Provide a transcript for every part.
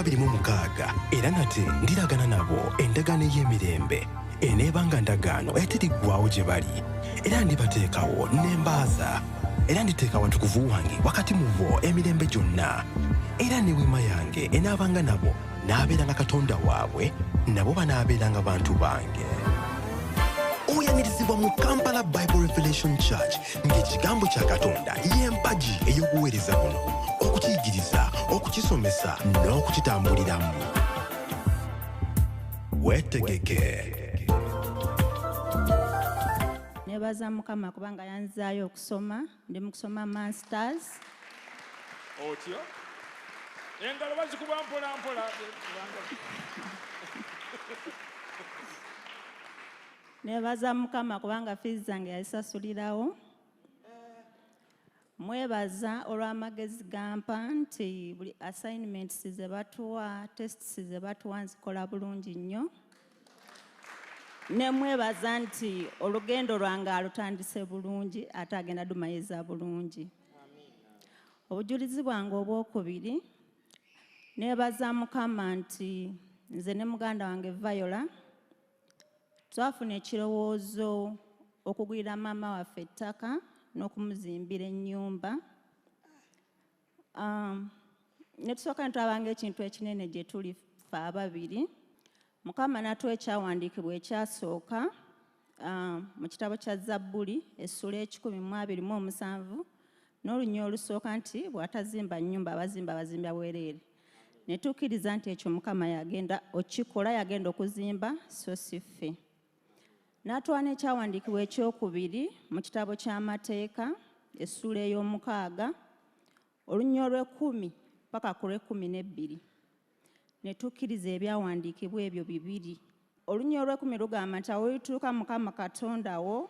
2026 era nate ndiragana nabo endagaano y'emirembe eneebanga ndagaano etiriggwawo gye bali era ndibateekawo n'embaaza era nditeeka watukuvu wange wakati mu bo emirembe gyonna era ne wema yange enaabanga nabo n'abeeranga Katonda waabwe nabo banaabeeranga bantu bange. Oyanyirizibwa mu Kampala Bible Revelation Church ng'ekigambo kya Katonda y'empagi ey'okuweereza buno okukiyigiriza okukisomesa n'okukitambuliramu. Weetegeke. Nebaza Mukama kubanga yanzaayo okusoma ndi mu kusoma masters. Otyo engalo bazikuba mpola mpola. Nebaza Mukama kubanga fees zange yazisasulirawo. Mwebaza olw'amagezi gampa nti buli assignments ze batuwa, tests ze batuwa nzikola bulungi nnyo. Ne mwebaza nti olugendo lwange alutandise bulungi ate agenda dumayiza bulungi. Obujulizi bwange obwokubiri, nebaza Mukama nti nze ne muganda wange Viola twafuna ekirowoozo okugulira maama waffe ettaka n'okumuzimbira ennyumba. Ne tusooka ne twabanga ekintu ekinene gye tuli ffe ababiri. Mukama n'atuwa ekyawandiikibwa ekyasooka mu kitabo kya Zabbuli essula 127 n'olunya olusooka nti bw'atazimba nnyumba abazimba bazimbya bwereere. Ne tukkiriza nti ekyo Mukama yagenda okikola, yagenda okuzimba so si ffe. N'atuwa n'ekyawandiikibwa ekyokubiri mu kitabo ky'amateeka essula ey'omukaaga olunya olw'10 paka ku lw'12. Ne tukkiriza ebyawandiikibwa ebyo bibiri. Olunya olw'10 lugamba nti awo olituuka Mukama Katonda wo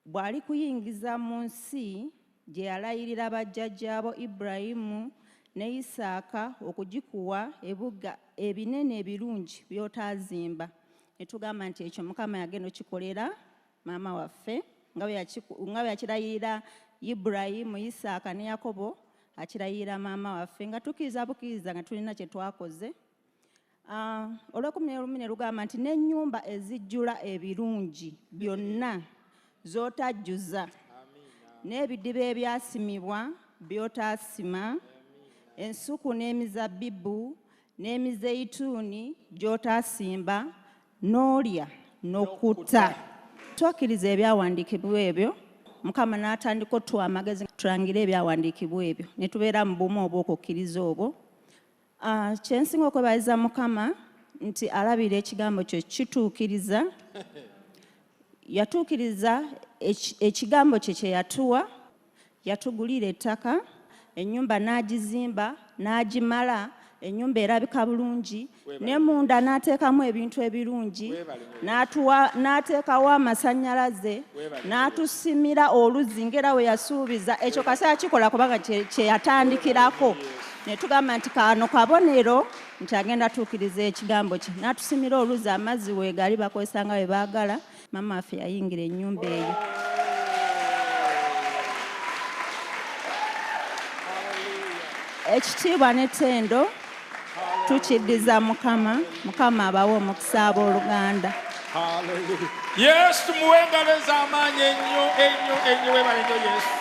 bw'ali kuyingiza mu nsi gye yalayirira bajjajjaabo Ibulayimu ne Isaaka okugikuwa ebibuga ebinene ebirungi by'otaazimba. Ne tugamba nti ekyo Mukama yagenda okikolera maama waffe nga bwe yakirayirira Ibulayimu, Isaaka ne Yakobo akirayirira maama waffe nga tukkiriza bukkiriza nga tulina kye twakoze. Olw'14 lugamba nti n'ennyumba ezijjula ebirungi byonna z'otajjuza n'ebidiba ebyasimibwa by'otaasima, ensuku n'emizabbibu n'emizeyituuni gy'otaasimba n'olya n'okutta. Twakkiriza ebyawandiikibwa ebyo. Mukama n'atandika otuwa amagezi tulangire ebyawandiikibwa ebyo ne tubeera mu bumu obw'okukkiriza obwo. Kye nsinga okwebaza Mukama nti alabira ekigambo kye kituukiriza. Yatuukiriza ekigambo kye kye yatuwa, yatugulira ettaka, ennyumba n'agizimba n'agimala, ennyumba erabika bulungi, ne munda n'ateekamu ebintu ebirungi, n'ateekawo amasannyalaze, n'atusimira oluzzi ng'era we yasuubiza. Ekyo kaseera kikola kubanga kye yatandikirako. Ne tugamba nti kano kabonero nti agenda atuukiriza ekigambo kye. N'atusimira oluzzi amazzi weegali bakozesa nga bwe baagala. Maama waffe yayingira ennyumba eyo. Ekitiibwa n'ettendo tukiddiza Mukama. Mukama abawe omukisa abooluganda. Yes, tumuwe engalo ez'amaanyi ennyo ennyo ennyo. Weebale nnyo Yesu.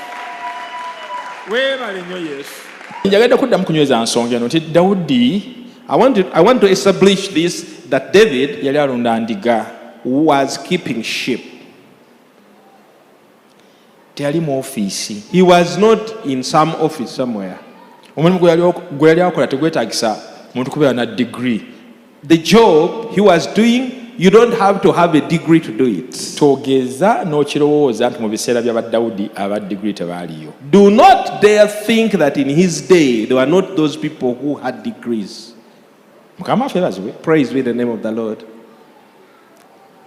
Weebale nnyo Yesu. Njagala kuddamu kunyweza nsonga eno nti Dawudi, I want to establish this, that David yali alunda ndiga, was keeping sheep. Teyali mu office. He was not in some office somewhere. Omulimu gwe yali akola tegwetaagisa muntu kubeera na degree. The job he was doing, you don't have to have a degree to do it. Togeza n'okirowooza nti mu biseera bya Dawudi aba degree tebaaliyo. Do not dare think that in his day there were not those people who had degrees. Mukama waffe ebazibwe. Praise be the name of the Lord.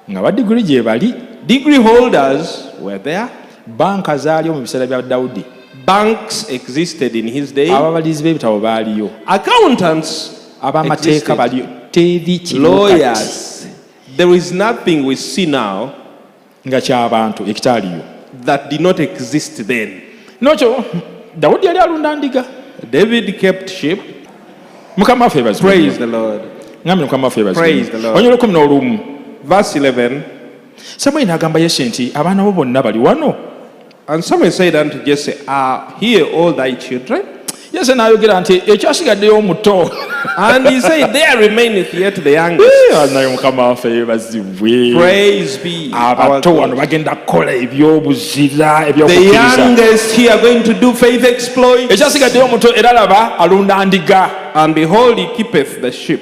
Nga ba degree gye bali. Degree holders were there. Banka zaaliyo mu biseera bya Dawudi. Banks existed in his day. Ababalizi b'ebitabo baaliyo. Accountants ab'amateeka baliyo. Lawyers. There is nothing we see now nga ky'abantu ekitaaliyo that did not exist then. Nokyo Dawudi yali alunda ndiga. David kept sheep. Mukama waffe yeebazibwe. Praise the Lord. Ngambe Mukama waffe yeebazibwe. Praise the Lord. Onyolo 11. Verse 11. Samwiri n'agamba Yese nti abaana bo bonna bali wano. And Samuel said unto Jesse, Are here all thy children? Yese n'ayogera nti ekyasigaddeyo omuto. And he said, There remaineth yet the youngest. Naye Mukama waffe yeebazibwe. Praise be our Abato wano God. bagenda kukola ebyobuzira The ebyokukkiriza. youngest here are going to do faith exploits. Ekyasigaddeyo omuto era laba alunda ndiga. And behold, he keepeth the sheep.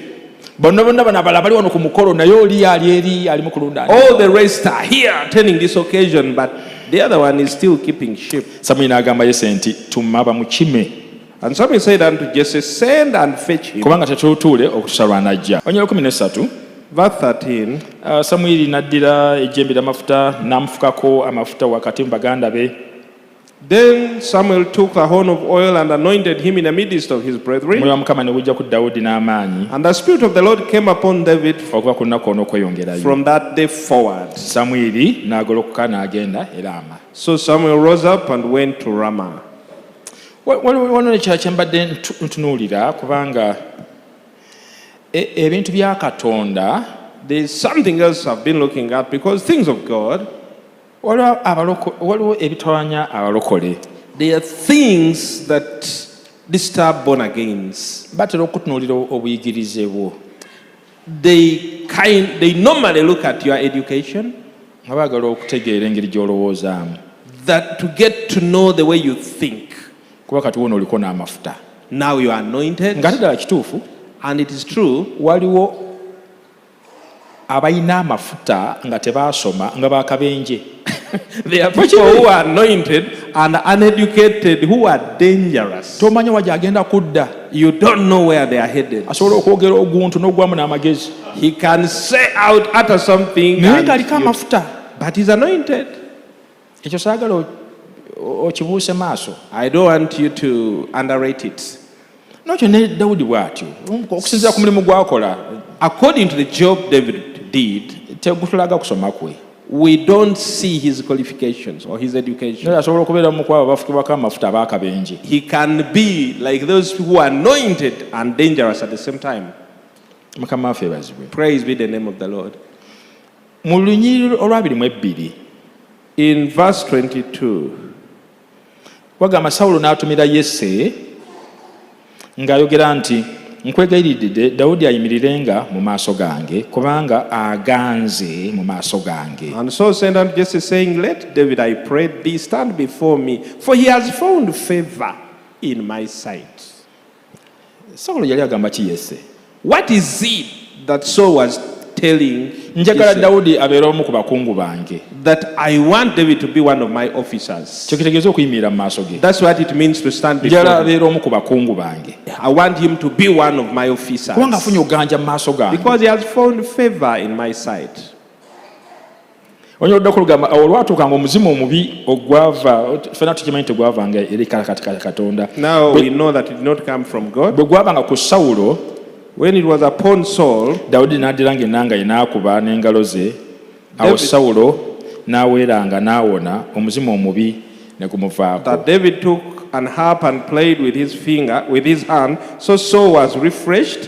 Bonna bano abalala bali wano ku mukolo naye oli ali eri ali mu kulunda ndiga. All the rest are here attending this occasion, but the other one is still keeping sheep. Samwiri n'agamba Yese nti tumma bamukime. And Samuel said unto Jesse, Send and fetch him. Kubanga tetutuule okutusa lw'anajja. Onyolo 13. Verse 13. Samwiri n'addira ejjembe ly'amafuta n'amufukako amafuta wakati mu baganda be. Then Samuel took the horn of oil and anointed him in the midst of his brethren. Omwoyo wa Mukama ne gujja ku Dawudi n'amaanyi And the Spirit of the Lord came upon David okuva ku lunaku olw'okweyongerayo. from that day forward. Samwiri n'agolokoka n'agenda e Laama. So Samuel rose up and went to Ramah. Wano ekirala kye mbadde ntunuulira kubanga ebintu bya Katonda There's something else I've been looking at because things of God, waliwo ebitawanya abalokole. they are things that disturb born agains. Batera okutunuulira obuyigirize bwo. They normally look at your education, nga baagala okutegeera engeri gy'olowoozaamu. that to get to know the way you think. Kuba kati wono oliko n'amafuta. Now you are anointed, Ng'ate ddala kituufu and it is true. waliwo abalina amafuta nga tebaasoma nga bakabenje. There are people who are anointed and uneducated who are dangerous. Tomanya wajja agenda kudda. You don't know where they are headed. Asobola okwogera oguntu n'ogwamu n'amagezi. He can say out, utter something, Naye and ng'aliko amafuta. but he's anointed. Ekyo saagala okibuuse maaso. I don't want you to underrate it. N'okyo ne Dawudi bw'atyo. Okusinziira ku mulimu gw'akola, According to the job David did, tegutulaga kusoma kwe. we don't see his qualifications or his education. Naye asobola okubeera mu kwabo abafukibwako amafuta ab'akabenje. He can be like those who are anointed and dangerous at the same time. Mukama waffe yeebazibwe. Praise be the name of the Lord. Mu lunyiriri olw'abiri In verse 22, wagamba Sawulo n'atumira Yese ng'ayogera nti nkwegayiridde Dawudi ayimirirenga mu maaso gange kubanga aganze mu maaso gange. and Saul sent unto Jesse, saying, Let David, I pray thee, stand before me, for he has found favor in my sight. Sawulo yali agamba ki Yese? What is it that Saul was telling Njagala Jesse? Dawudi abeere omu ku bakungu bange. That I want David to be one of my officers. Kyo kitegeeza okuyimirira mu maaso ge. That's what it means to stand before Njagala him. abeere omu ku bakungu bange. I want him to be one of my officers. Kubanga afunye oganja mu maaso gange. Because he has found favor in my sight. Onyolodde okulugamba olwatuukanga omuzimu omubi ogwava ffenna tukimanyi tegwavanga eri katikati Katonda. Now we know that it did not come from God. Bwe gwabanga ku Sawulo, When it was upon Saul, Dawudi n'addiranga ennanga ye n'akuba n'engalo ze. Awo David- Sawulo n'aweeranga n'awona omuzimu omubi ne gumuvaako. that David took an harp and played with his hand, so Saul was refreshed,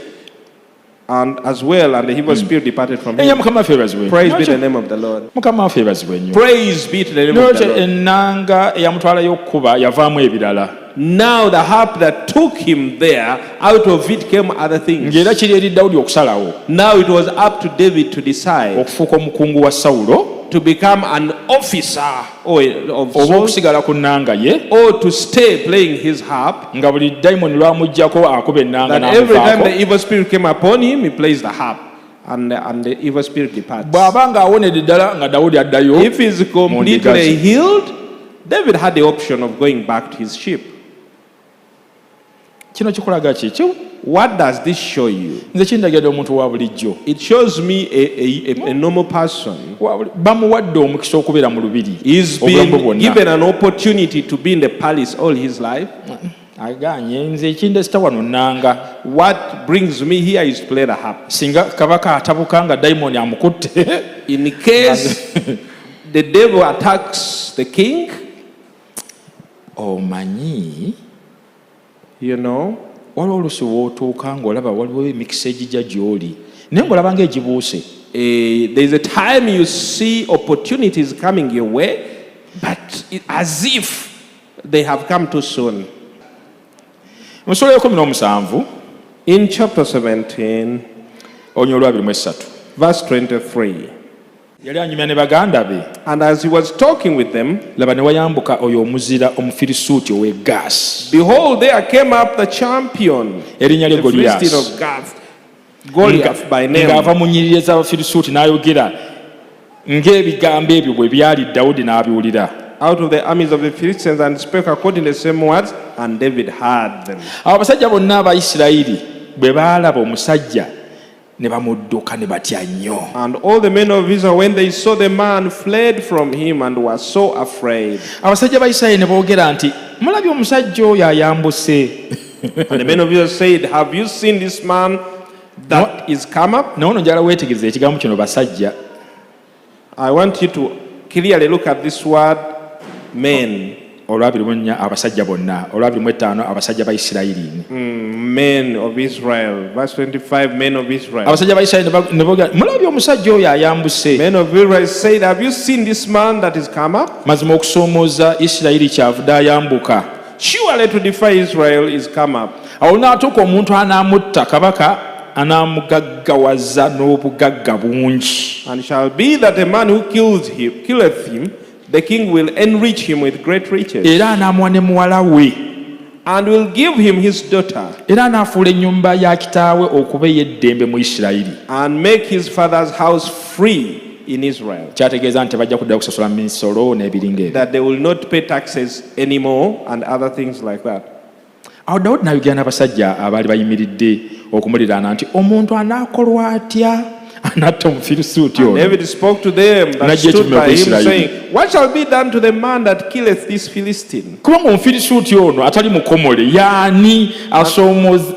and as well, and the evil spirit departed from Enya him. Mukama waffe yeebazibwe. Praise be the name of the Lord. Mukama waffe yeebazibwe nnyo. Praise be to the name of the N'olwekyo Lord. ennanga eyamutwalayo okukuba yavaamu ebirala. Now the harp that took him there, out of it came other things. Ng'era kiri eri Dawudi okusalawo Now it was up to David to decide okufuuka omukungu wa Sawulo to become an officer of oba Saul, okusigala ku nnanga ye or to stay playing his harp. nga buli dayimoni lwamuggyako akuba ennanga That every time the n'amuvaako. evil spirit came upon him, he plays the harp, and the evil spirit departs. Bw'aba ng'awonedde ddala nga Dawudi addayo If he's mu ndiga completely ze. healed, David had the option of going back to his sheep. Kino kikulaga kiki? What does this show you? Nze kindagidde omuntu wa bulijjo. It shows me a normal person. Bamuwadde omukisa okubeera mu lubiri He's obulamu bwe been bwonna. given an opportunity to be in the palace all his life. Agaanye nze ekindesita wano nnanga. What brings me here is to play the harp. Singa kabaka atabuka nga dayimoni amukutte. In case the devil attacks the king, Omanyi you know, waliwo oluusi wootuuka ng'olaba waliwo emikisa egijja gy'oli naye ng'olaba ng'egibuuse. There's a time you see opportunities coming your way, but as if they have come too soon. Mu sura ya 17 In chapter 17, olunywa olwa 23 verse 23, yali anyumya ne baganda be, and as he was talking with them, laba ne wayambuka oyo omuzira omufirisuuti ow'e Gaasi, behold, there came up the champion, erinnya lye the Philistine Goliath, of Gath, Goliath by name. ng'ava mu nnyiriri z'Abafirisuuti n'ayogera ng'ebigambo ebyo bwe byali Dawudi n'abiwulira. Out of the armies of the Philistines, and spake according to the same words, and David heard them. Abo abasajja bonna aba Isirayiri bwe baalaba omusajja ne bamudduka ne batya nnyo. And all the men of Israel, when they saw the man, fled from him and were so afraid. Abasajja ba Isirayiri ne boogera nti mulabye omusajja oyo ayambuse. And the men of Israel said, have you seen this man that is come up? Nawono njala weetegereza ekigambo kino basajja. I want you to clearly look at this word, men. olwabirimunya abasajja bonna olwabirimu abasajja ba Isirayiri. Men of Israel. Verse 25, men of Israel. Abasajja ba Isirayiri ne boogera mulabye omusajja oyo ayambuse. Men of Israel said, have you seen this man that is come up? Mazima okusoomooza Isirayiri kyavudde ayambuka. Surely to defy Israel is come up. Awo n'atuuka omuntu anaamutta kabaka anaamugaggawaza n'obugagga bungi. And shall be that a man who killeth him, the king will enrich him with great riches, Era anaamuwa ne muwala we. and will give him his daughter, Era anaafuula ennyumba ya kitaawe okuba ey'eddembe mu Isirayiri. and make his father's house free in Israel, Kyategeeza nti tebajja kuddayo kusasula misolo n'ebiringa ebyo. that they will not pay taxes anymore and other things like that. Awo Dawudi n'ayogera n'abasajja abaali bayimiridde okumuliraana nti omuntu anaakolwa atya anatta Omufirisuuti And ono. David spoke to them that Najje stood by him, Israel. saying, what shall be done to the man that killeth this Philistine? Kubanga Omufirisuuti ono atali mukomole yaani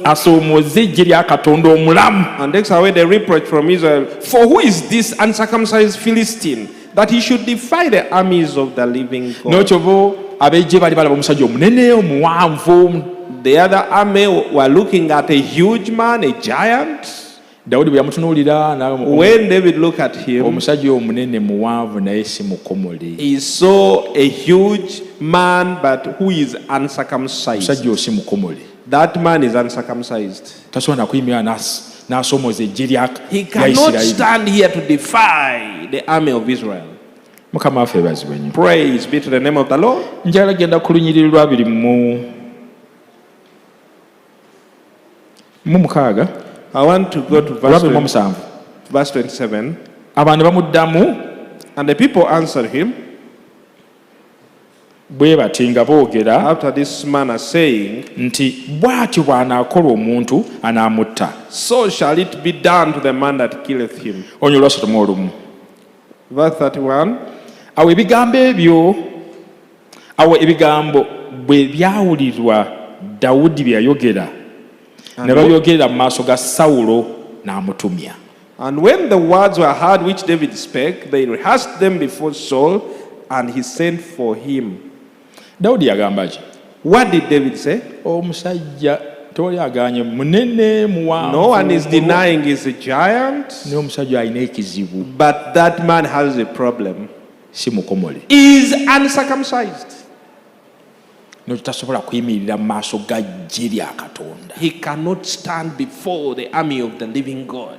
asoomoze eggye lya Katonda omulamu. And takes away the reproach from Israel. For who is this uncircumcised Philistine, that he should defy the armies of the living God? N'okyobo ab'eggye bali balaba omusajja omunene omuwanvu. The other army were looking at a huge man, a giant. Dawudi bwe yamutunuulira When David looked at him, omusajja omunene muwanvu naye si mukomole. he saw a huge man, but who is uncircumcised. Omusajja oyo si mukomole. That man is uncircumcised. Tasobola nakuyimirira n'asoomoza eggye lya He cannot Isirayiri. stand here to defy the army of Israel. Mukama waffe ebazibwe nnyo. Praise be to the name of the Lord. Njagala genda ku lunyiriri lwa 26. I want to go to Verse 27. verse 27. Abantu bamuddamu And the people answered him bwe bati nga boogera after this manner, saying, nti bw'atyo bw'anaakola omuntu anaamutta. so shall it be done to the man that killeth him. Onyo lwa 31. Verse 31. Awo ebigambo bwe byawulirwa Dawudi bye yayogera ne babyogerera mu maaso ga Sawulo n'amutumya. And when the words were heard which David spake, they rehearsed them before Saul, and he sent for him. Dawudi yagamba ki? What did David say? Omusajja tewali aganye munene muwanvu. No one is denying he's a giant, ne omusajja alina ekizibu, but that man has a problem. si mukomole. He is uncircumcised. Tasobola kuyimirira mu maaso ga ggye lya Katonda. He cannot stand before the army of the living God.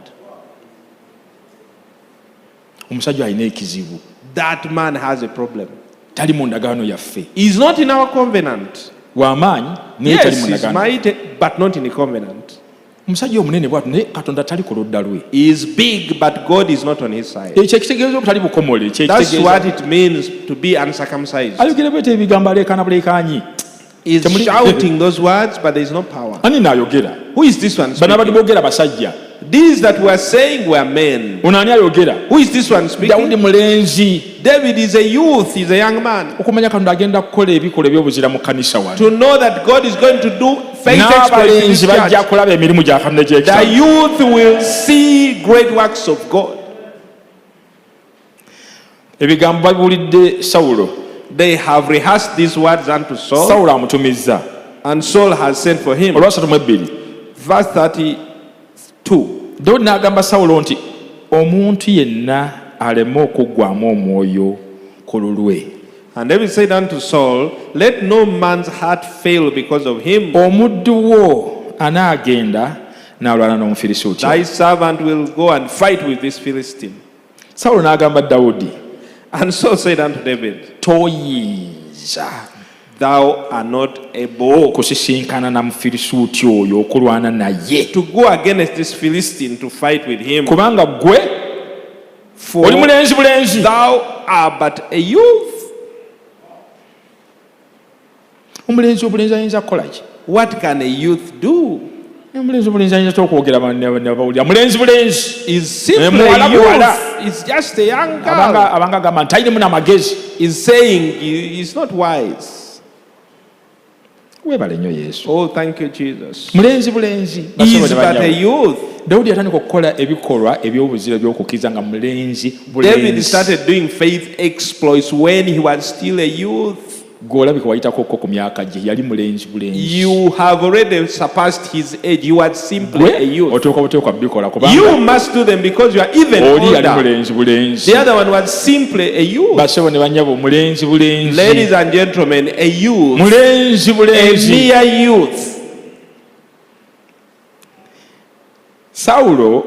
Omusajja alina ekizibu, That man has a problem. tali mu ndagaano yaffe. He's not in our covenant. W'amaanyi naye tali Yes, mu he's ndagaano. mighty, but not in the covenant. Omusajja omunene bw'atyo naye Katonda tali ku ludda lwe. He is big, but God is not on his side. Ekyo ekitegeeza obutali bukomole. That's what it means to be uncircumcised. Ayogera bwete ebigambo aleekaana buleekaanyi. He's shouting those words, but there is no power. Ani naayogera? Who is this one Bano abadde speaking? boogera basajja. These that were saying were men. Ono ani ayogera? Who is this one Dawudi speaking? mulenzi. David is a youth, he's a young man. Okumanya Katonda agenda kukola ebikolwa eby'obuzira mu kkanisa wano. To know that God is going to do faith exploits in this N'abalenzi bajja church. kulaba emirimu gya Katonda The egy'ekisa. youth will see great works of God. Ebigambo babiwulidde Sawulo. They have rehearsed these words unto Saul. Sawulo amutumizza. And Saul has sent for him. olwasatu mu ebbiri Verse 32. Dawudi n'agamba Sawulo nti omuntu yenna aleme okuggwaamu omwoyo ku lulwe. And David said unto Saul, let no man's heart fail because of him. Omuddu wo anaagenda n'alwana n'Omufirisuuti. Thy servant will go and fight with this Philistine. Sawulo n'agamba Dawudi, And Saul said unto David, toyinza thou art not able kusisinkana na Mufirisuuti oyo okulwana naye, to go against this Philistine to fight with him. kubanga gwe For oli mulenzi bulenzi. thou art but a youth. Omulenzi obulenzi ayinza kukola ki? What can a youth do? Omulenzi obulenzi ayinza okwogera bawulira mulenzi bulenzi. Is simply Muwala a buwala. youth. It's just a young girl. abanga agamba nti talinamu n'amagezi. Is saying he's not wise. Weebale nnyo Yesu. Oh, thank you, Jesus. Mulenzi bulenzi. Is but a youth. Dawudi yatandika okukola ebikolwa eby'obuzira by'okukkiriza nga mulenzi David bulenzi. started doing faith exploits when he was still a youth. Gw'olabika wayitako ku myaka gye yali mulenzi bulenzi. You have already surpassed his age. You are simply a youth. Oteekwa buteekwa bikola You kubanga must do them because you are even oli yali older. mulenzi bulenzi. The other one was simply a youth. Basebo ne banyabo mulenzi bulenzi. Ladies and gentlemen, a youth, Mulenzi a bulenzi. mere youth. Sawulo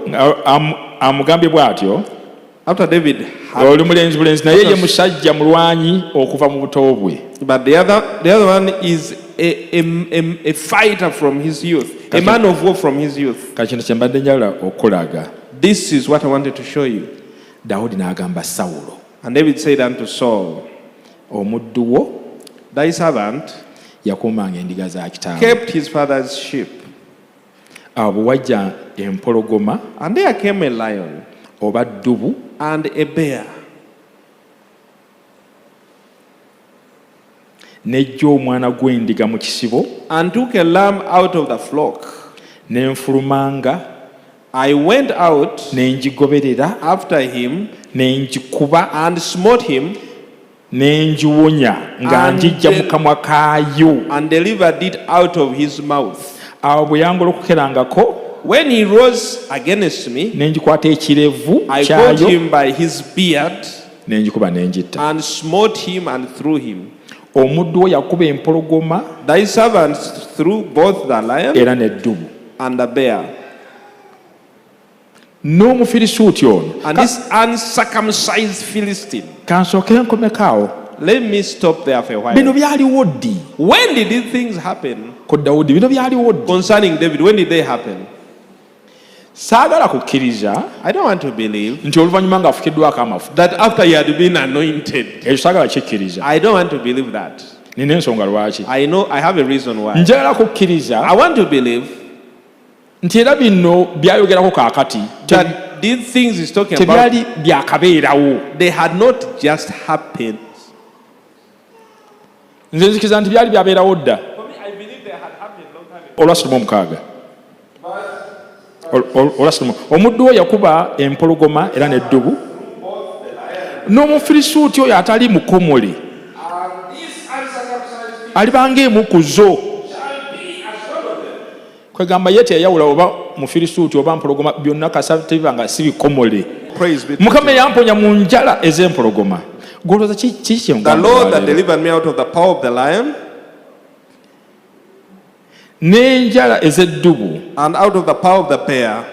amugambye bw'atyo, After David had, oli mulenzi bulenzi naye ye musajja mulwanyi okuva mu buto bwe. but the other one is a fighter from his youth, a man of war from his youth. Kati kino kye mbadde njagala okulaga. This is what I wanted to show you. Dawudi n'agamba Sawulo, And David said unto Saul, omuddu wo thy servant yakuumanga endiga za kitaawe. kept his father's sheep, Awo bwe wajja empologoma and there came a lion oba ddubu and a bear, n'ejja omwana gw'endiga mu kisibo and took a lamb out of the flock. n'enfulumanga I went out n'engigoberera after him n'engikuba and smote him n'engiwonya nga And njijja mu kamwa kaayo. and delivered it out of his mouth. Awo bwe yangolokokerangako When he rose against me, n'engikwata ekirevu I caught kyayo him by his beard n'engikuba n'engitta. and smote him and threw him. Omuddu wo yakuba empologoma Thy servant threw both the lion era n'eddubu. and the bear. N'Omufirisuuti ono And this uncircumcised Philistine. kansookere nkomekaawo. Let me stop there for a while. Bino byaliwo ddi When did these things happen? ku Dawudi? Bino byaliwo ddi? Concerning David, when did they happen? Saagala kukkiriza I don't want to believe nti oluvannyuma ng'afukiddwako amafuta. that after he had been anointed. Ekyo saagala kikkiriza. I don't want to believe that. Nina ensonga lwaki. I know I have a reason why. Njagala kukkiriza I want to believe nti era bino byayogerako kaakati that these things he's talking about, tebyali byakabeerawo. they had not just happened. Nze nzikiriza nti byali byabeerawo dda. Olwasituma omukaaga. Olwasituma. Omuddu wo yakuba empologoma era n'eddubu. N'Omufirisuuti oyo atali mukomole alibanga emu ku zo. Kwegamba ye teyawula oba Mufirisuuti oba mpologoma, byonna kasaba tebibanga si bikomole. Praise be to Mukama God. yamponya mu njala ez'empologoma. Golooza kiki kye The Lord that delivered me out of the power of the lion n'enjala ez'eddubu and out of the power of the bear,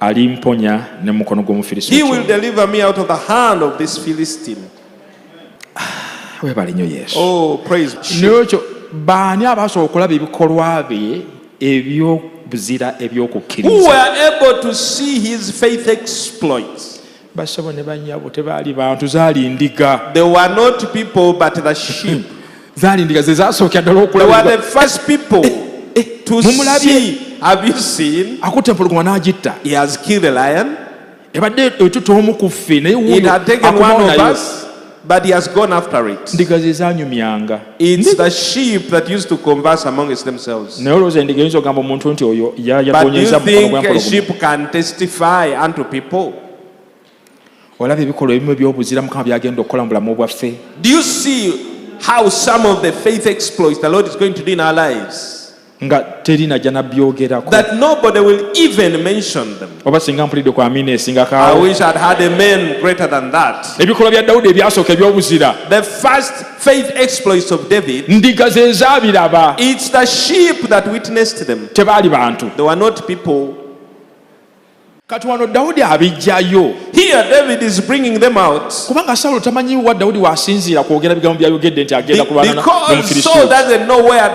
alimponya ne mukono he gw'Omufirisuuti. will deliver me out of the hand of this Philistine. Weebale nnyo Yesu. Oh, praise. N'ekyo baani abasobola okulaba ebikolwa bye eby'obuzira Who eby'okukkiriza? were able to see his faith exploits. Basabo ne bannyabo tebaali bantu, zaali ndiga. They were not people but the sheep. Zaali ndiga ze zasookera ddala They were okulaba. the first people to Mumulabye? see. Have you seen? Akutte empologoma n'agitta. He has killed a lion. Ebadde etutta omu ku ffe naye It wuuyo had taken akomawo one of nayo. us, but he has gone after it. Ndiga ze zaanyumyanga. It's the sheep that used to converse amongst themselves. Naye olowooza endiga eyinza okugamba omuntu nti oyo But do you yagonyeeza mukono think a gw'empologoma. sheep can testify unto people? Olaba ebikolwa ebimu eby'obuzira Mukama byagenda okukola mu bulamu bwaffe. Do you see how some of the faith exploits the Lord is going to do in our lives, nga teri najja nabyogerako that nobody will even mention them. oba singa mpulidde ku amina I esingakaawo wish I'd had a man greater than that. ebikolwa bya dawudi ebyasooka ebyobuzira The first faith exploits of David, ndiga ze zaabiraba it's the sheep that witnessed them. tebaali bantu. They were not people. Kati wano dawudi abijjayo Here David is bringing them out kubanga sawulo tamanyi wa dawudi wasinziira kwogera bigambo byayogedde nti agenda kulwana because n'omufirisuuti. Saul doesn't know where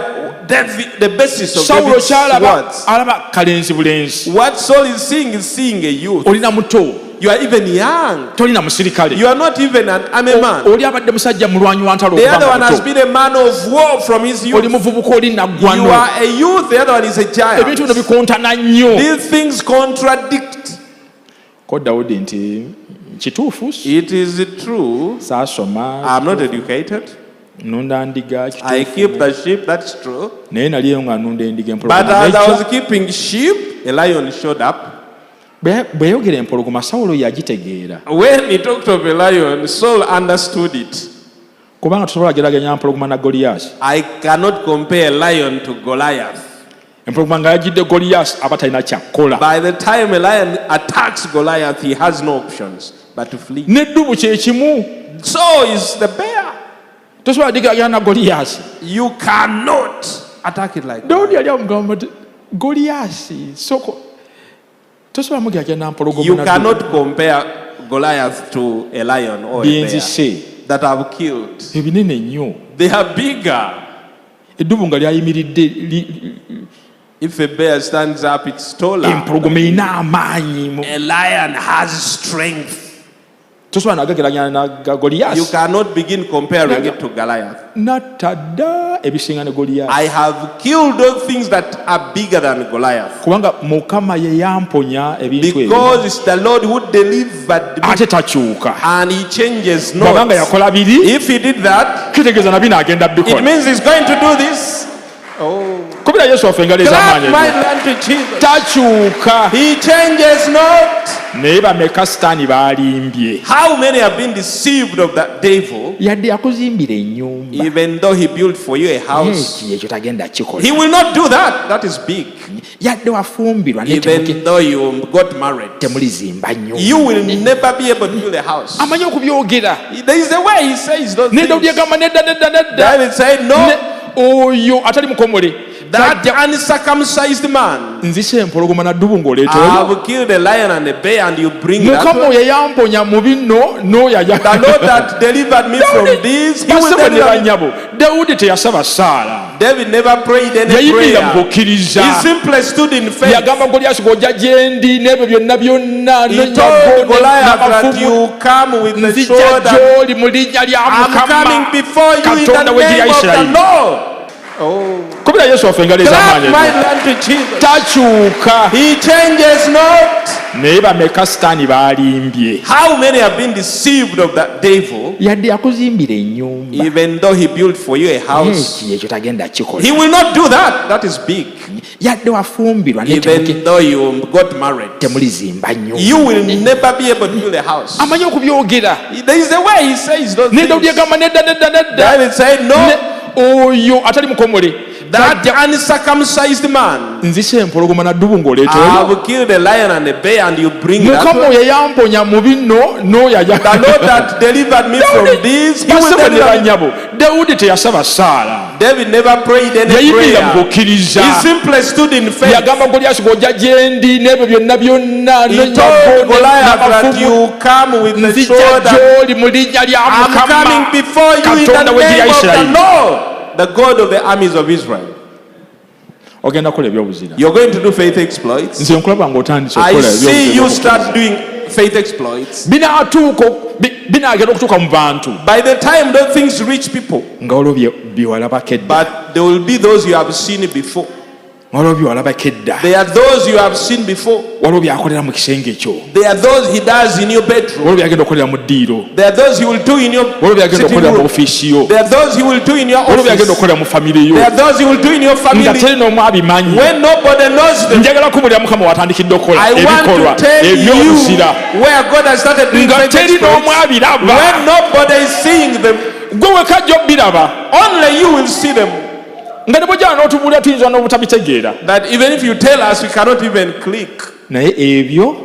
David, the basis of sawulo David's kyalaba words. alaba kalenzi bulenzi. What Saul is seeing a youth. Olina muto, You are even young. tolina musirikale. You are not even an army man. Oli abadde musajja mulwanyi wa ntalo The other one okubanga has muto. been a man of war from his Oli youth. muvubuka oli You naggwano. are a youth, the other one is a Ebintu bino giant. bikontana nnyo. These things contradict. Ko dawudi nti kituufu It is true. saasoma I'm not educated. nunda ndiga I kituufu keep the sheep, that's true. naye naliyo nga nunda endiga But as I empologoma was keeping sheep, a lion showed up. bwe yayogera empologoma sawulo yagitegeera When he talked of a lion, Saul understood it. kubanga tosobola geraganya empologoma na goliyasi. I cannot compare a lion to Goliath. Empologoma nga yagidde goliyasi aba talina kyakkola. By the time a lion attacks Goliath, he has no options but to flee. N'eddubu kye kimu. So is the bear. Tosobola digeraganya na goliyasi. You cannot attack it like that. Dawudi yali amugamba nti goliyasi soko tosobola mugeraganya na mpologoma You na cannot compare Goliath to a lion or a bear byenzise that have killed. ebinene nnyo. They are bigger. Eddubu nga lyayimiridde If a bear stands up, it's taller. empologoma erina amaanyi. A lion has strength. Tosobola nagageraganya na You goliyasi. cannot begin comparing it to Goliath. Natta dda ebisinga ne goliyasi. I have killed those things that are bigger than Goliath. Kubanga Mukama ye yamponya ebintu ebyo. Because it's the Lord who delivered me, Ate takyuka. and he changes Bw'abanga not. yakola biri If he did that, kitegeeza na bino agenda it bikola. means he's going to do this. Kubira Yesu waffe engalo Clap ez'amaanyi my ezo. hand to Jesus. Takyuka. He changes not. Naye bameka sitaani baalimbye. How many have been deceived of that devil, Yadde yakuzimbira ennyumba. even though he built for you a house? Ekyo tagenda kikola. He will not do that. That is big. Yadde wafumbirwa naye Even though you got married, temulizimba you nnyo. will never be able to build a house. Amanyi okubyogera. There is a way he says those Ne Dawudi things. yagamba nedda. David said, no, Ne- Oyo atali mukomole. that uncircumcised man. Nzise empologoma na ddubu I ng'oleeta oyo. have killed a lion and a bear, and you bring that Mukama one. oyo yamponya mu bino n'oyo The Lord that delivered me from this, he will basebo ne deliver me. bannyabo. Dawudi teyasaba ssaala. David never prayed any Yayimirira mu prayer. kukkiriza. He simply stood in faith. Yagamba Goliyasi ng'ojja gye ndi n'ebyo byonna He n'ennyaggo told Goliath that n'amafumu. you come with the Nzija sword. And gy'oli mu linnya lya I'm coming Mukama before you in Katonda the w'eggye name lya of the Isirayiri. Lord. Kubira Yesu waffe engalo Clap ez'amaanyi my ezo. hand to Jesus. Takyuka. He changes not. Naye bameka sitaani baalimbye. How many have been deceived of that devil, Yadde yakuzimbira ennyumba. even though he built for you a house? Ekyo tagenda kikola. He will not do that. That is big. Yadde wafumbirwa naye Even though you got married, temulizimba nnyo. you will never be able to build a house. Amanyi okubyogera. There is a way he says those Ne Dawudi things. yagamba nedda. David said, no, Oyo atali mukomole. that uncircumcised man. Nzise empologoma na ddubu ng'oleeta I oyo. have killed a lion and a bear, and you bring that Mukama one. oyo yamponya mu bino n'oyo The Lord that delivered me from this, he will basebo ne deliver me. bannyabo. Dawudi teyasaba ssaala. David never prayed any Yayimirira mu prayer. kukkiriza. He simply stood in faith. Yagamba Goliyasi ng'ojja gye ndi n'ebyo byonna He n'ennyaggo told Goliath that n'amafumu. you come with the Nzija sword. And gy'oli mu linnya lya I'm coming Mukama before you in the Katonda w'eggye lya name of the Isirayiri. Lord, the God of the armies of Israel. Ogenda kukola ebyobuzira. You're going to do faith exploits. Nze nkulaba ng'otandise I okukola see you ebyobuzira. start doing faith exploits. Binaagenda okutuuka mu bantu By the time those things reach people, nga waliwo bye walabako edda. but there will be those you have seen before. Waliwo bye walabako edda. There are those you have seen before. Waliwo byakolera mu kisenge kyo. There are those he does in your bedroom. Waliwo byagenda okukolera mu ddiiro. There are those he will do in your Waliwo byagenda sitting okukolera mu room. ofiisi yo. There are those he will do in your Waliwo byagenda office. okukolera mu famire yo. There are those he will do in your Nga family. teri n'omu abimanyi. When nobody knows them, Njagala kubulira Mukama watandikidde okukola I ebikolwa want to tell you ebyobuzira. where God has started doing Nga faith teri n'omu exploits. abiraba. When nobody is seeing them, gwe weka gy'obiraba Only you will see them. nga ne bw'ojjala n'otubuulira tuyinza n'obutabitegeera That even if you tell us, we cannot even click. naye ebyo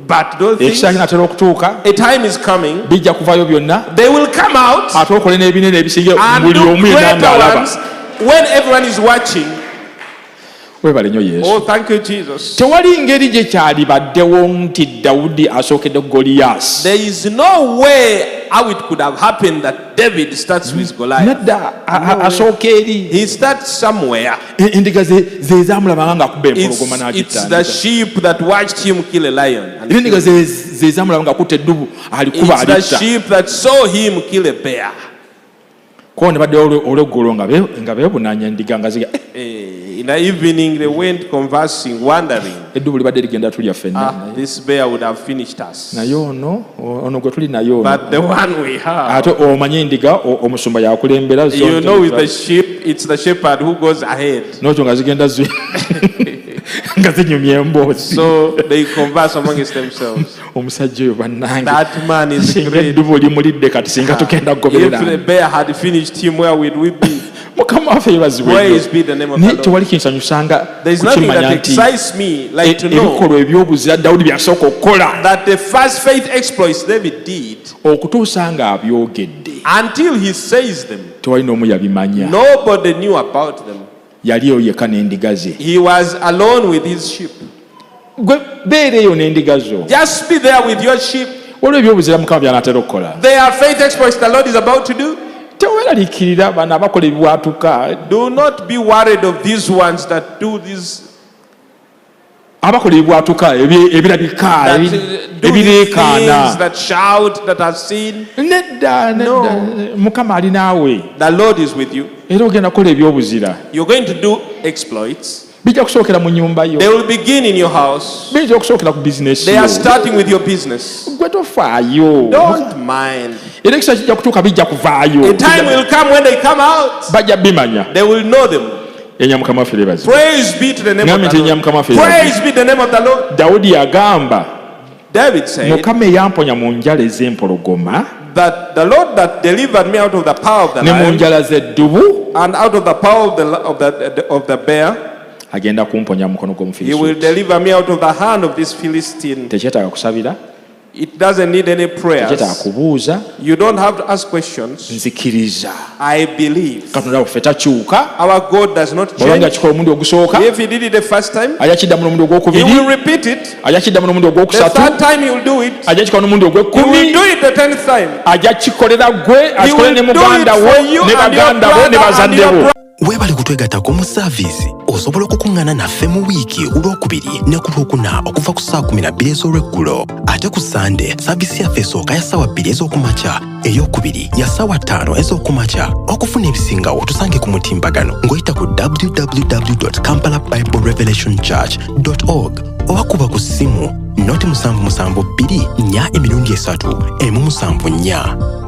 But those things, ekiseera kinatera okutuuka a time is coming. bijja kuvayo byonna They will come out ate okole n'ebinene ebisinga and buli do omu yenna greater ng'alaba. ones when everyone is watching. Webale nnyo Yesu. Oh, thank you, Jesus. Tewali ngeri gye kyali baddewo nti Dawudi asookedde Goliath. There is no way how it could have happened that David starts with Goliath. Nedda asooka eri. He starts somewhere. Endiga ze zaamulabanga ng'akuba empologoma It's the n'agitandika. sheep that watched him kill a lion. And Era endiga ze zaamulabanga ng'akutte eddubu alikuba it's the alitta. sheep that saw him kill a bear. Ko ne baddewo olw'eggulo nga beebunaanya endiga nga ziga In the evening, they went conversing, wondering, eddubu libadde ligenda tulya ffenna. this bear would have finished us. Naye ono gwe tuli naye ono. But the one we have, Ate omanye endiga omusumba yakulembera zo. you know, with the sheep, it's the shepherd who goes ahead. N'okyo nga zigenda nga zinyumya emboozi. So they converse amongst themselves. Omusajja oyo bannange That man is singa great. eddubu limulidde kati singa tugenda If the kugoberera bear had finished him, where would we be? mukama waffe yebazibwe Praise be the name of the naye Lord. tewali kinsanyusanga There is nothing kukimanya that nti excites me like to know ebikolwa ebyobuzira Dawudi byasooka okukola that the first faith exploits David did, okutuusa nga abyogedde until he says them, tewali n'omu yabimanya nobody knew about them. yali eyo yekka n'endiga ze He was alone with his sheep. gwe beera eyo n'endiga zo Just be there with your sheep. waliwo ebyobuzira mukama byanaatera okukola They are faith exploits the Lord is about to do. teweraliikirira bano abakola ebibwatuka Do not be worried of these ones that do this, abakola ebibwatuka ebirabika that do these ebireekaana things, that shout, that are seen. nedda mukama ali naawe The Lord is with you. era ogenda kukola ebyobuzira You're going to do exploits. bijja kusookera mu nnyumba yo They will begin in your house. bijja okusookera ku bizinesi They yo are starting with your business. gwe tofaayo Don't mind. era ekisa kijja kutuuka bijja kuvaayo A time will come when they come out. bajja bimanya They will know them. enya mukama waffe lebazi Praise be to the name of Ngambe the nti Lord. Mukama waffe Praise be the name of the Lord. Dawudi yagamba David said mukama eyamponya mu njala ez'empologoma that the Lord that delivered me out of the power of the ne mu lion njala z'eddubu and out of the power of the bear, agenda kumponya mu mukono he will gw'omufirisuuti deliver me out of the hand of this Philistine. tekyetaaga kusabira It doesn't need any tekyetaaga prayers. kubuuza You don't have to ask questions. nzikiriza I believe. katonda waffe takyuka Our God does not olwanga change. kikola omulundi ogusooka If he did it the first time, ajja kiddamu n'omulundi he ogwokubiri will repeat it. ajja kiddamu n'omulundi The ogwokusatu third time he will do it. ajja kikola n'omulundi He will ogw'ekkumi do it the 10th time. ajja kikolera gwe He akikole will ne do it muganda wo for you ne and your baganda bo ne brother and bazadde your bo brother. weebale kutwegattako mu saaviisi osobola okukuŋŋaana naffe mu wiiki ku lwokubiri ne ku lwokuna okuva ku saa 12 ez'olweggulo ate ku sande saaviisi yaffe esooka ya ssaawa 2 ez'okumakya eyokubiri ya ssaawa 5 ez'okumakya okufuna ebisingawo tusange ku mutimbagano ng'oyita ku www.kampala-bible-revelation-church.org oba kuba ku ssimu noti 772 4 3 1 7 4